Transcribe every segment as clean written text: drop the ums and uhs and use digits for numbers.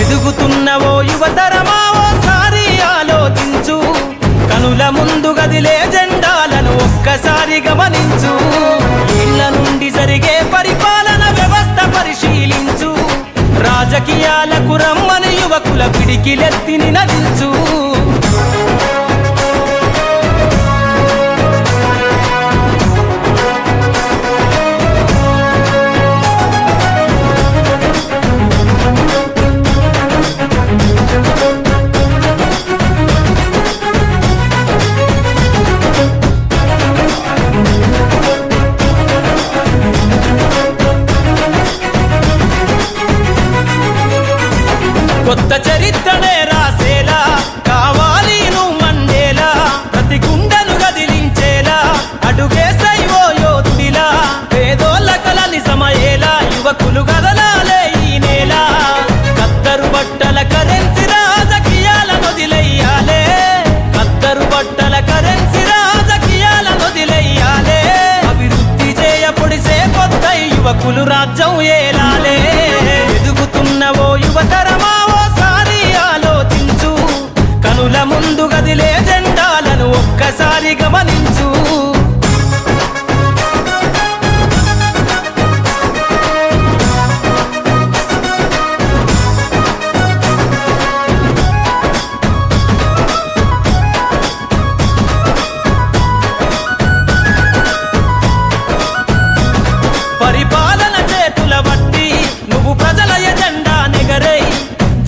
ఎదుగుతున్నవో యువతరమా ఓసారి ఆలోచించు, కనుల ముందు గదిలే జెండాలను ఒక్కసారి గమనించు. ఇళ్ల నుండి జరిగే పరిపాలన వ్యవస్థ పరిశీలించు, రాజకీయాలకు రమ్మని యువకుల పిడికిలెత్తి నినదించు. కొత్త చరిత్రనే రాసేలా కావాలి నువ్వు మండేలా, ప్రతి గుండెను గదిలించేలా అడుగేసైవో యోధుడిలా. పేదోళ్ళ కల నిజమయ్యేలా యువకులు గదలాలే ఈ నేల. కత్తరు బట్టల కరెన్సీ రాజకీయాలను వదిలెయ్యాలే, కత్తరు బట్టల కరెన్సీ రాజకీయాలను వదిలెయ్యాలే. అభివృద్ధి చేయపొడిసే కొత్త యువకులు రాజ్యం ఏలాలే. ఎదుగుతున్నవో యువతరమా ఓసారి ఆలోచించు, కనుల ముందు గదిలే జెండాలను ఒక్కసారి గమనించు. పరిపాలన చేతుల బట్టి నువ్వు ప్రజల ఎజెండా నెగరై,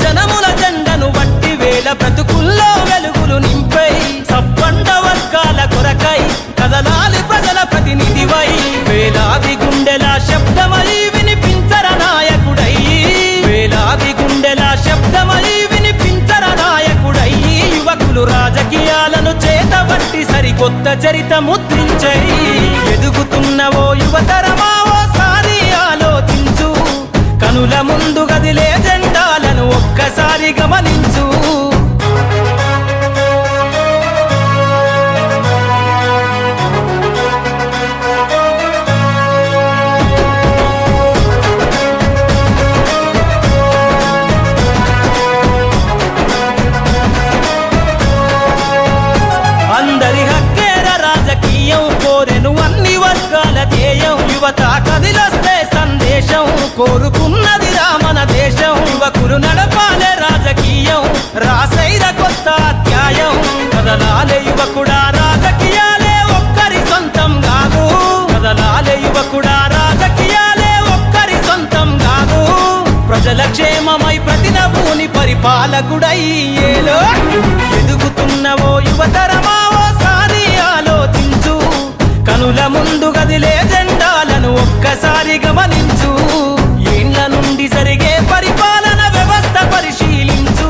జనముల జెండను బట్టి వేల బ్రతుకుల్లో వెలుగులు నింపై. సబ్బండ వర్గాల కొరకై కదలాలి ప్రజల ప్రతినిధివై, వేలాది గుండెల శబ్దమై వినిపించర నాయకుడై. వేలాది గుండెల శబ్దమై వినిపించర నాయకుడై. యువకులు రాజకీయాలను చేతబట్టి సరికొత్త చరిత ముద్రించై. ఎదుగుతున్నవో యువతరమా ఓసారి ఆలోచించు, కనుల ముందు గదిలే జెండాలను ఒక్కసారి గమనించు. అందరి హక్కేర రాజకీయం కోరెను అన్ని వర్గాల ధ్యేయం. యువత కదిలొస్తే సందేశం కోరుకున్నది రామన దేశం. యువకులు నడపాలే రాజకీయం రాసైర కొత్త అధ్యాయం. కదలాలే యువకుడా రాజకీయాలే ఒక్కరి సొంతం కాదు, కదలాలే యువకుడా రాజకీయాలే ఒక్కరి సొంతం కాదు. ప్రజల క్షేమమై ప్రతి నభూని పరిపాలకుడై ఏలో. ఎదుగుతున్నవో యువతరమా ఓసారి ఆలోచించు, కనుల ముందు గదిలే జెండాలను ఒక్కసారి గమనించు. ఇండ్ల నుండి జరిగే పరిపాలన వ్యవస్థ పరిశీలించు,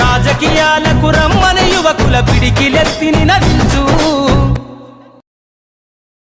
రాజకీయాలకు రమ్మని యువకుల పిడికిలెత్తి నినదించు.